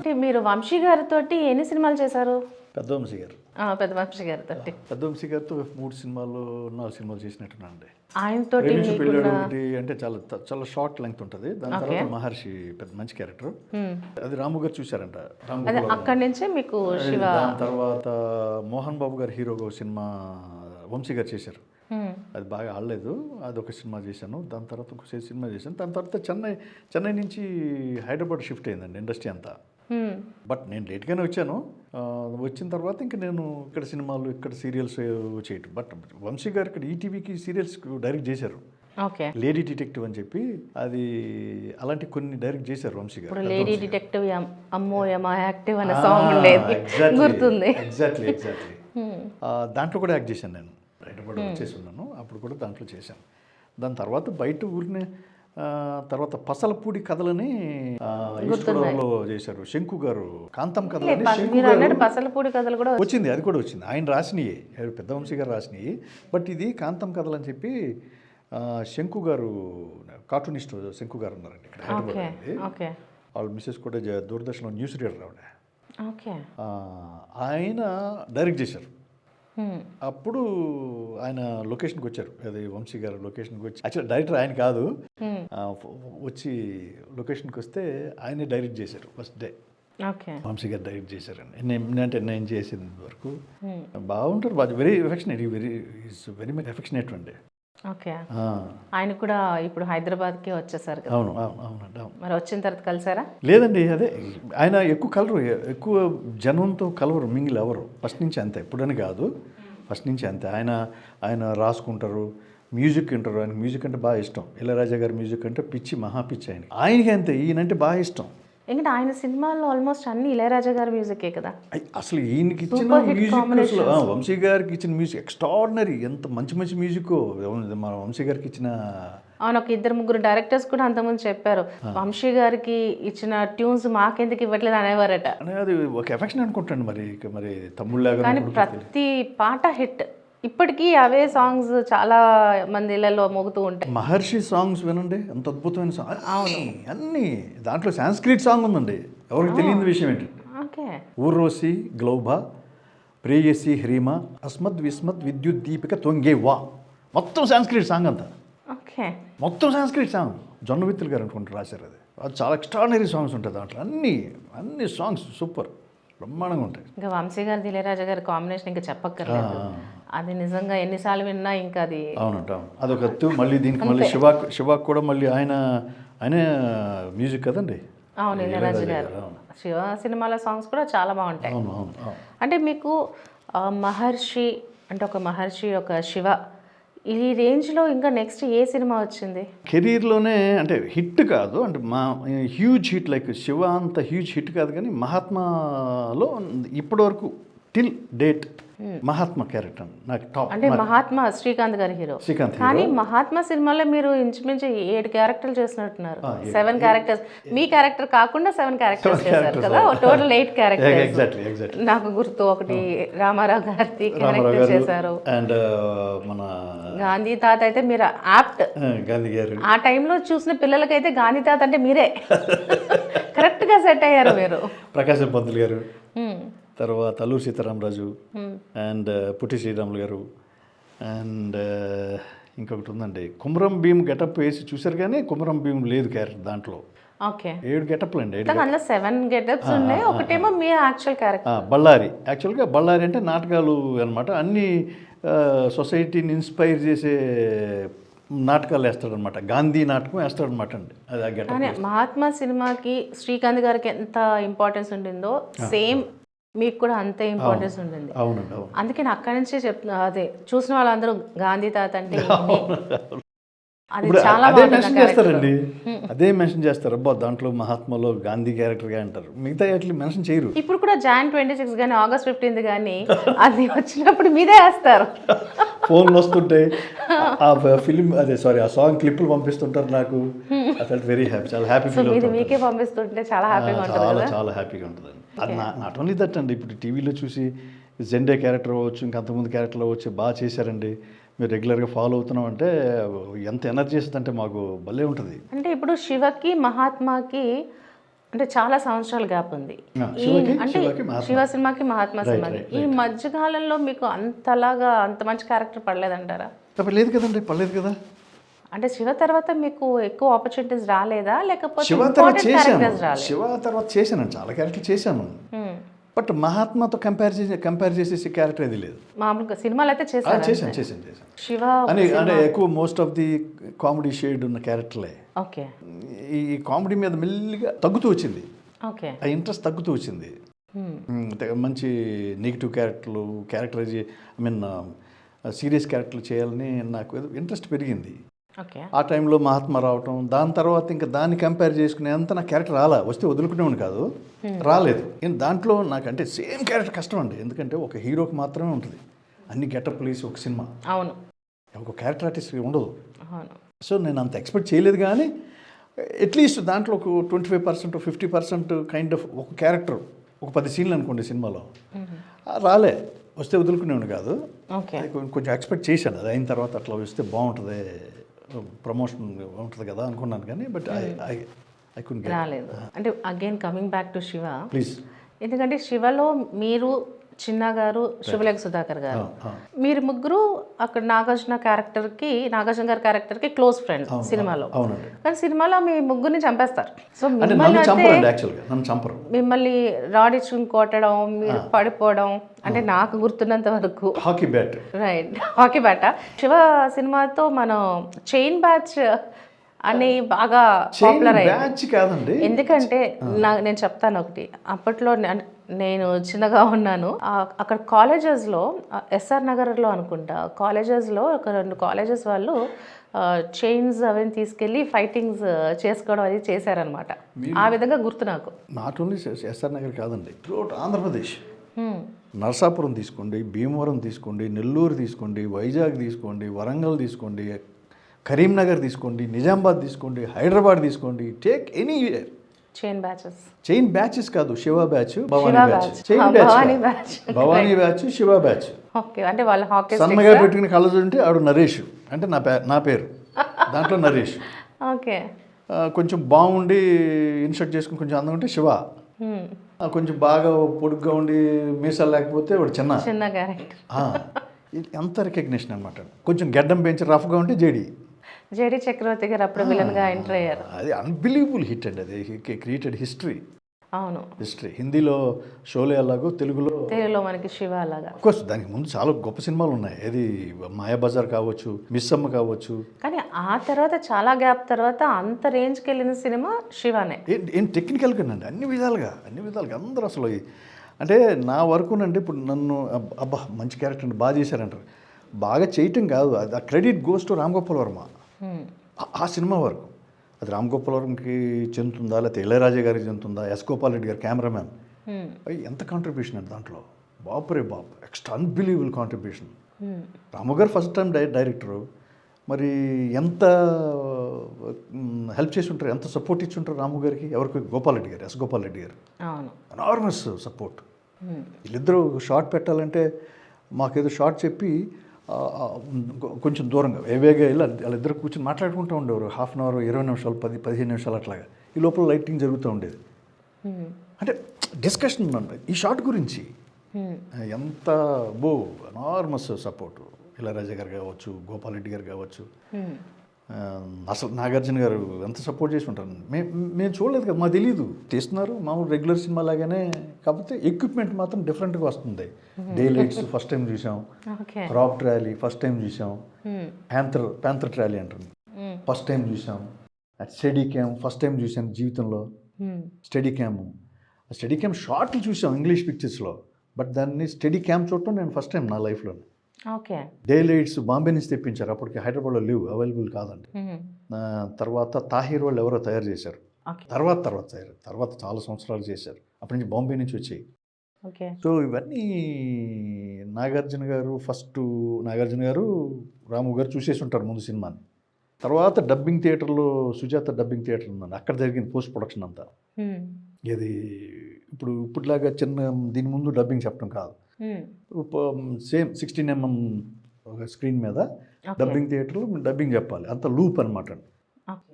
అంటే మీరు వంశీ గారితోటి ఎన్ని సినిమాలు చేశారు? పెద్ద వంశీ గారు. పెద్ద వంశీ గారితోటి. పెద్ద వంశీ గారితో 3 సినిమాలు 4 సినిమాలు చేసినట్టున్నానండి. ఆయనతోటి ప్రేమించి పెళ్ళాడు ఒకటి అంటే చాలా చాలా షార్ట్ లెంగ్త్ ఉంటుంది. దాని తర్వాత మహర్షి పెద్ద మంచి క్యారెక్టర్, అది రాము గారు చూశారంట. అదే అక్కడి నుంచే మీకు శివ. దాని తర్వాత మోహన్ బాబు గారు హీరోగా సినిమా వంశీ గారు చేశారు. అది బాగా ఆడలేదు, అది ఒక సినిమా చేశాను. దాని తర్వాత ఒక సినిమా చేశాను. దాని తర్వాత చెన్నై నుంచి హైదరాబాద్ షిఫ్ట్ అయిందండి ఇండస్ట్రీ అంతా. బట్ నేను లేట్గానే వచ్చాను. వచ్చిన తర్వాత ఇంకా నేను ఇక్కడ సినిమాలు ఇక్కడ సీరియల్స్ చేయటం. బట్ వంశీ గారు ఇక్కడ ఈటీవీకి సీరియల్స్ డైరెక్ట్ చేశారు. ఓకే, లేడీ డిటెక్టివ్ అని చెప్పి, అది అలాంటి కొన్ని డైరెక్ట్ చేశారు వంశీ గారు. ఇప్పుడు లేడీ డిటెక్టివ్ అమ్మో యమ యాక్టివ్ అనే సాంగ్ ఉండేది, గుర్తుంది. ఎగ్జాక్ట్లీ దాంట్లో కూడా యాక్ట్ చేశాను నేను. హైదరాబాద్ వచ్చేసి ఉన్నాను, అప్పుడు కూడా దాంట్లో చేశాను. దాని తర్వాత బయట ఊరినే తర్వాత పసలపూడి కథలని ఈశ్వరంలో చేశారు. శంకు గారు కాంతం కథలని పసలపూడి కథలు కూడా వచ్చింది, అది కూడా వచ్చింది. ఆయన రాసినవి, పెద్ద వంశీ గారు రాసినవి. బట్ ఇది కాంతం కథలు అని చెప్పి శంకు గారు, కార్టూనిస్ట్ శంకు గారు ఉన్నారండి ఇక్కడ హైదరాబాద్. వాళ్ళ మిస్సెస్ కూడా దూరదర్శన్లో న్యూస్ రీడర్ ఆవిడ. ఆయన డైరెక్ట్ చేశారు. అప్పుడు ఆయన లొకేషన్కి వచ్చారు, అది వంశీ గారు లొకేషన్కి వచ్చి, యాక్చువల్ డైరెక్టర్ ఆయన కాదు, వచ్చి లొకేషన్కి వస్తే ఆయనే డైరెక్ట్ చేశారు ఫస్ట్ డే. వంశీ గారు డైరెక్ట్ చేశారండి. అంటే నేను చేసిన వరకు బాగుంటారు, very affectionate, very much affectionate అండి. ఓకే, ఆయన కూడా ఇప్పుడు హైదరాబాద్కి వచ్చేసారు. అవును అవునండి. మరి వచ్చిన తర్వాత కలిసారా? లేదండి, అదే ఆయన ఎక్కువ కలరు, ఎక్కువ జనంతో కలవరు, మింగిల్ ఎవరు. ఫస్ట్ నుంచి అంతే, ఎప్పుడని కాదు, ఫస్ట్ నుంచి అంతే. ఆయన రాసుకుంటారు, మ్యూజిక్ వింటారు. ఆయనకి మ్యూజిక్ అంటే బాగా ఇష్టం. ఇళయరాజా గారి మ్యూజిక్ అంటే పిచ్చి, మహా పిచ్చి ఆయనకి అంతే. ఈయనంటే బాగా ఇష్టం. ఎందుకంటే ఆయన సినిమాల్లో ఆల్మోస్ట్ అన్ని ఇళయరాజా గారి మ్యూజికే కదా. అసలు ఈయనకి ఇచ్చిన మ్యూజిక్, వంశీ గారికి ఇచ్చిన మ్యూజిక్ ఎక్స్ట్రాడినరీ. ఎంత మంచి మంచి మ్యూజిక్ మన వంశీ గారికి ఇచ్చిన. అవును, ఒక 2-3 డైరెక్టర్స్ కూడా అంతకుముందు చెప్పారు, వంశీ గారికి ఇచ్చిన ట్యూన్స్ మాకెందుకు ఇవ్వట్లేదు అనేవారట. అది ఒక ఎఫెక్షన్ అనుకుంటాను మరి తమ్ముళ్ళగా. కానీ ప్రతి పాట హిట్. ఇప్పటికీ అవే సాంగ్స్ చాలా మంది ఇళ్లలో మోగుతూ ఉంటాయి. మహర్షి సాంగ్స్ వినండి, ఎంత అద్భుతమైన సాంగ్. అవును, అన్నీ. దాంట్లో సాంస్క్రిట్ సాంగ్ ఉందండి, ఎవరికి తెలియని విషయం ఏంటంటే, ఊర్వశి గ్లౌభ ప్రేయసి హ్రీమ అస్మద్ విస్మద్ విద్యుత్ దీపిక తొంగే వా, మొత్తం సాంస్క్రిట్ సాంగ్ అంతా. ఓకే, మొత్తం సాంస్క్రిట్ సాంగ్. జొన్నవిత్తులు గారు అనుకుంటారు రాశారు. అది చాలా ఎక్స్ట్రాడినరీ సాంగ్స్ ఉంటాయి దాంట్లో. అన్ని సాంగ్స్ సూపర్, బ్రహ్మాండంగా ఉంటాయి. ఇంకా వంశీ గారి ఇళయరాజా గారి కాంబినేషన్ ఇంకా చెప్పక్కర్లేదు. అది నిజంగా ఎన్నిసార్లు విన్నా ఇంకా అది. అవునంట, అదొక మళ్ళీ దీనికి మళ్ళీ శివాక్ కూడా మళ్ళీ ఆయనే మ్యూజిక్ కదండి. అవును, ఇళయరాజా గారు. శివ సినిమాల సాంగ్స్ కూడా చాలా బాగుంటాయి. అంటే మీకు మహర్షి అంటే ఒక మహర్షి, ఒక శివ, ఈ రేంజ్లో ఇంకా నెక్స్ట్ ఏ సినిమా వచ్చింది కెరీర్లోనే? అంటే హిట్ కాదు, అంటే హ్యూజ్ హిట్, లైక్ శివ అంత హ్యూజ్ హిట్ కాదు, కానీ మహాత్మాలో ఇప్పటివరకు టిల్ డేట్ మహాత్మా క్యారెక్టర్ నాకు టాప్. అంటే మహాత్మా శ్రీకాంత్ గారి హీరో. కానీ మహాత్మా సినిమాలో మీరు ఇంచుమించు 7 క్యారెక్టర్లు చేసినట్టున్నారు. 7 క్యారెక్టర్స్, మీ క్యారెక్టర్ కాకుండా 7 క్యారెక్టర్స్ చేశారు కదా, టోటల్ 8 క్యారెక్టర్స్. నాకు గుర్తు ఒకటి రామారావు గారి క్యారెక్టర్ చేశారు. అండ్ మన గాంధీ తాత అయితే మీరు యాప్ట్. గాంధీ గారు ఆ టైంలో చూసిన పిల్లలకైతే గాంధీ తాత అంటే మీరే కరెక్ట్గా సెట్ అయ్యారు మీరు. ప్రకాశం పంతులు గారు, తర్వాత అల్లూరు సీతారామరాజు, అండ్ పుట్టి శ్రీరాములు గారు, అండ్ ఇంకొకటి ఉందండి కుమరం భీమ్ గెటప్ వేసి చూశారు, కానీ కుమరం భీమ్ లేదు క్యారెక్టర్ దాంట్లో. 7 గెటప్లు అండి. అందులో 7 గెటప్స్ ఉన్నాయి, ఒకటేమో మీ యాక్చువల్ క్యారెక్టర్. బళ్ళారి. యాక్చువల్గా బళ్ళారి అంటే నాటకాలు అనమాట. అన్ని సొసైటీని ఇన్స్పైర్ చేసే నాటకాలు వేస్తాడనమాట. గాంధీ నాటకం వేస్తాడనమాట అండి. అది ఆ గెటప్. మహాత్మా సినిమాకి శ్రీకాంత్ గారికి ఎంత ఇంపార్టెన్స్ ఉండిందో సేమ్ మీకు కూడా అంతే ఇంపార్టెన్స్ ఉంటుంది. అవునండి, అందుకే నేను అక్కడి నుంచే చెప్తున్నా, అదే చూసిన వాళ్ళందరూ గాంధీ తాత అంటే అదే మెన్షన్ చేస్తారండి, అదే మెన్షన్ చేస్తారు. అబ్బా దాంట్లో మహాత్మాలో గాంధీ క్యారెక్టర్గా అంటారు, మిగతా ఎట్లా మెన్షన్ చేయరు. ఇప్పుడు కూడా Jan 26 కానీ August 15 కానీ అది వచ్చినప్పుడు మీదే వేస్తారు. ఫోన్లు వస్తుంటాయి, ఆ ఫిలిం అదే సారీ ఆ సాంగ్ క్లిప్లు పంపిస్తుంటారు నాకు. ఐ ఫెల్ట్ వెరీ హ్యాపీ, చాలా హ్యాపీ ఫీల్ అవుతుంది. మీకే పంపిస్తుంటే చాలా హ్యాపీగా ఉంటుంది. చాలా హ్యాపీగా ఉంటుందండి. అది నాట్ ఓన్లీ దట్ అండి, ఇప్పుడు టీవీలో చూసి జెండే క్యారెక్టర్ అవ్వచ్చు, ఇంకా అంతకుముందు క్యారెక్టర్లు అవ్వచ్చు, బాగా చేశారండి, మీరు రెగ్యులర్గా ఫాలో అవుతున్నాం అంటే ఎంత ఎనర్జీ ఇస్తుందంటే మాకు భలే ఉంటుంది. అంటే ఇప్పుడు శివకి మహాత్మాకి అంటే చాలా సంవత్సరాల గ్యాప్ ఉంది. అంటే శివ సినిమాకి మహాత్మా సినిమాకి ఈ మధ్యకాలంలో మీకు అంతలాగా అంత మంచి క్యారెక్టర్ పడలేదంటారా? లేదు కదండి, పడలేదు కదా. అంటే శివ తర్వాత మీకు ఎక్కువ ఆపర్చునిటీస్ రాలేదా, లేకపోతే శివ తర్వాత చేశాను, చాలా క్యారెక్టర్లు చేశాను. బట్ మహాత్మాతో కంపేర్ చేసేసి క్యారెక్టర్ అది లేదు. మామూలుగా సినిమాలు అయితే చేశాను శివ అంటే ఎక్కువ most of the comedy shade ఉన్న క్యారెక్టర్లే. ఓకే. ఈ కామెడీ మీద మెల్లిగా తగ్గుతూ వచ్చింది, ఓకే, ఆ ఇంట్రెస్ట్ తగ్గుతూ వచ్చింది. మంచి negative characterise I mean serious క్యారెక్టర్లు చేయాలని నాకు ఇంట్రెస్ట్ పెరిగింది. ఆ టైంలో మహాత్మా రావటం, దాని తర్వాత ఇంకా దాన్ని కంపేర్ చేసుకునే అంత నా క్యారెక్టర్ వస్తే వదులుకునేవాడు కాదు, రాలేదు. దాంట్లో నాకంటే సేమ్ క్యారెక్టర్ కష్టం అండి, ఎందుకంటే ఒక హీరోకి మాత్రమే ఉంటుంది అన్ని గెటప్ ప్లేస్ ఒక సినిమా. అవును, ఒక క్యారెక్టర్ ఆర్టిస్ట్ ఉండదు. సో నేను అంత ఎక్స్పెక్ట్ చేయలేదు, కానీ అట్లీస్ట్ దాంట్లో ఒక 25% 50% కైండ్ ఆఫ్ ఒక క్యారెక్టర్, ఒక 10 సీన్లు అనుకోండి సినిమాలో, రాలే, వస్తే వదులుకునేవాడు కాదు. కొంచెం ఎక్స్పెక్ట్ చేశాను, అది అయిన తర్వాత అట్లా వస్తే బాగుంటుంది, ప్రమోషన్ ఉంటుంది కదా అనుకున్నాను, కానీ బట్ ఐ కుడ్ రాలేదు. అంటే again coming back to Shiva, please. ఎందుకంటే శివలో మీరు, చిన్న గారు, శుభలేఖ సుధాకర్ గారు, మీరు ముగ్గురు అక్కడ నాగార్జున గారి క్యారెక్టర్కి క్లోజ్ ఫ్రెండ్స్ సినిమాలో. కానీ సినిమాలో మీ ముగ్గురిని చంపేస్తారు. సో మిమ్మల్ని రాడ్ ఇచ్చుకుని కొట్టడం, మీరు పడిపోవడం, అంటే నాకు గుర్తున్నంత వరకు hockey bat, right, hockey bat. Shiva సినిమాతో మనం చైన్ బ్యాచ్ అని బాగా పాపులర్ అయ్యింది. ఎందుకంటే నేను చెప్తాను ఒకటి, అప్పట్లో నేను చిన్నగా ఉన్నాను, అక్కడ కాలేజెస్లో ఎస్ఆర్ నగర్లో అనుకుంటా, కాలేజెస్లో ఒక 2 కాలేజెస్ వాళ్ళు చైన్స్ అవన్నీ తీసుకెళ్ళి ఫైటింగ్స్ చేసుకోవడం అది చేశారనమాట. ఆ విధంగా గుర్తు నాకు. నాట్ ఓన్లీ ఎస్ఆర్ నగర్ కాదండి, త్రూఅవుట్ ఆంధ్రప్రదేశ్, నరసాపురం తీసుకోండి, భీమవరం తీసుకోండి, నెల్లూరు తీసుకోండి, వైజాగ్ తీసుకోండి, వరంగల్ తీసుకోండి, కరీంనగర్ తీసుకోండి, నిజామాబాద్ తీసుకోండి, హైదరాబాద్ తీసుకోండి, టేక్ ఎనీ చైన్ బ్యాచెస్ కాదు, Shiva batch, Bhavani batch, Bhavani batch, Shiva batch. అంటే వాళ్ళ సన్నగా పెట్టుకుని కలర్ ఉంటే ఆడు నరేష్, అంటే నా పేరు దాంట్లో నరేష్. ఓకే. కొంచెం బాగుండి ఇన్షర్ట్ చేసుకుని కొంచెం అందం ఉంటే శివ, కొంచెం బాగా పొడుగ్గా ఉండి మీసాలు లేకపోతే వాడు చిన్న క్యారెక్టర్. అంత రికగ్నిషన్ అనమాట. కొంచెం గెడ్డం పెంచి రఫ్గా ఉంటే జేడి చక్రవర్తి గారు అప్పుడు విలన్ గా ఎంటర్ అయ్యారు. అది అన్బిలీవబుల్ హిట్ అండి, అది క్రియేటెడ్ హిస్టరీ. అవును, హిస్టరీ. హిందీలో షోలే అలాగో, తెలుగులో మనకి శివ అలాగా. కోర్స్ దానికి ముందు చాలా గొప్ప సినిమాలు ఉన్నాయి, ఏది మాయాబజార్ కావచ్చు, మిస్సమ్మ కావచ్చు. కానీ ఆ తర్వాత చాలా గ్యాప్ తర్వాత అంత రేంజ్కి వెళ్ళిన సినిమా శివనే. ఏం టెక్నికల్గా అండి, అన్ని విధాలుగా అందరూ అసలు. అంటే నా వరకునండి, ఇప్పుడు నన్ను అబ్బా మంచి క్యారెక్టర్ అండి, బాగా చేశారంటారు. బాగా చేయటం కాదు, అది ఆ credit goes to Ram Gopal Varma. ఆ సినిమా వరకు అది రామ్ గోపాల్ వర్మకి చెందుతుందా, లేకపోతే ఇళయరాజా గారికి చెందుతుందా, ఎస్ గోపాల్ రెడ్డి గారు కెమెరామ్యాన్, ఎంత కాంట్రిబ్యూషన్ అండి దాంట్లో, బాపురే బాప్, ఎక్స్ట్రా అన్బిలీవబుల్ కాంట్రిబ్యూషన్. రాము గారు ఫస్ట్ టైం డైరెక్టరు, మరి ఎంత హెల్ప్ చేసి ఉంటారు, ఎంత సపోర్ట్ ఇచ్చి ఉంటారు రాము గారికి, ఎవరికి, గోపాల్ రెడ్డి గారు, ఎస్ గోపాల్ రెడ్డి గారు, ఎనార్మస్ సపోర్ట్. వీళ్ళిద్దరూ షార్ట్ పెట్టాలంటే మాకేదో షార్ట్ చెప్పి కొంచెం దూరంగా వేవేగా వెళ్ళి వాళ్ళిద్దరు కూర్చొని మాట్లాడుకుంటూ ఉండేవారు, 1/2 అవర్ 20 నిమిషాలు 10-15 నిమిషాలు అట్లాగా. ఈ లోపల లైటింగ్ జరుగుతూ ఉండేది, అంటే డిస్కషన్ అండి ఈ షార్ట్ గురించి. ఎంత ఎనార్మస్ సపోర్టు, ఇళయరాజా గారు కావచ్చు, గోపాల్ రెడ్డి గారు కావచ్చు, అసలు నాగార్జున గారు ఎంత సపోర్ట్ చేసి ఉంటారు. మేము చూడలేదు కదా, మాకు తెలియదు, తీస్తున్నారు మామూలు రెగ్యులర్ సినిమా లాగానే, కాకపోతే ఎక్విప్మెంట్ మాత్రం డిఫరెంట్గా వస్తుంది. డే లైట్స్ ఫస్ట్ టైం చూసాం, క్రాప్ ట్రాలీ ఫస్ట్ టైం చూసాం, ప్యాంథర్ ట్రాలీ అంటుంది ఫస్ట్ టైం చూసాం, స్టడీ క్యామ్ ఫస్ట్ టైం చూసాం జీవితంలో. స్టడీ క్యామ్ షార్ట్లు చూసాం ఇంగ్లీష్ పిక్చర్స్లో, బట్ దాన్ని స్టడీ క్యామ్ చూడటం నేను ఫస్ట్ టైం నా లైఫ్లో. డే లైట్స్ బాంబే నుంచి తెప్పించారు, అప్పటికి హైదరాబాద్లో అవైలబుల్ కాదండి. తర్వాత తాహిర్ వాళ్ళు ఎవరో తయారు చేశారు, తర్వాత చాలా సంవత్సరాలు చేశారు, అప్పటి నుంచి బాంబే నుంచి వచ్చాయి. సో ఇవన్నీ నాగార్జున గారు రాము గారు చూసేసి ఉంటారు ముందు సినిమాని. తర్వాత డబ్బింగ్ థియేటర్లో సుజాత డబ్బింగ్ థియేటర్ ఉందండి, అక్కడ జరిగింది పోస్ట్ ప్రొడక్షన్ అంతా. ఇది ఇప్పుడులాగా చిన్న దీని ముందు డబ్బింగ్ చెప్పడం కాదు, సేమ్ 16mm స్క్రీన్ మీద డబ్బింగ్ థియేటర్లో డబ్బింగ్ చెప్పాలి, అంత లూప్ అనమాట.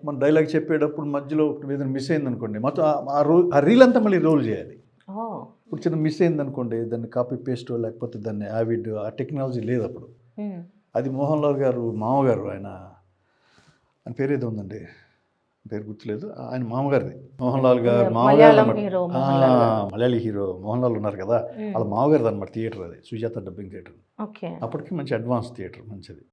మన డైలాగ్ చెప్పేటప్పుడు మధ్యలో ఏదైనా మిస్ అయింది అనుకోండి, మొత్తం ఆ రీల్ అంతా మళ్ళీ రోల్ చేయాలి. ఇప్పుడు చిన్న మిస్ అయింది అనుకోండి, దాన్ని కాపీ పేస్ట్ లేకపోతే దాన్ని యావిడ్ ఆ టెక్నాలజీ లేదు అప్పుడు. అది మోహన్ లాల్ గారు మామగారు, ఆయన పేరు ఏదో ఉందండి, పేరు గుర్తులేదు, ఆయన మామగారిది. మోహన్ లాల్ గారు మామగారు, మలయాళీ హీరో మోహన్ లాల్ ఉన్నారు కదా, వాళ్ళ మామగారిది అనమాట థియేటర్, అది సుజాత డబ్బింగ్ థియేటర్. అప్పటికి మంచి అడ్వాన్స్ థియేటర్, మంచిది.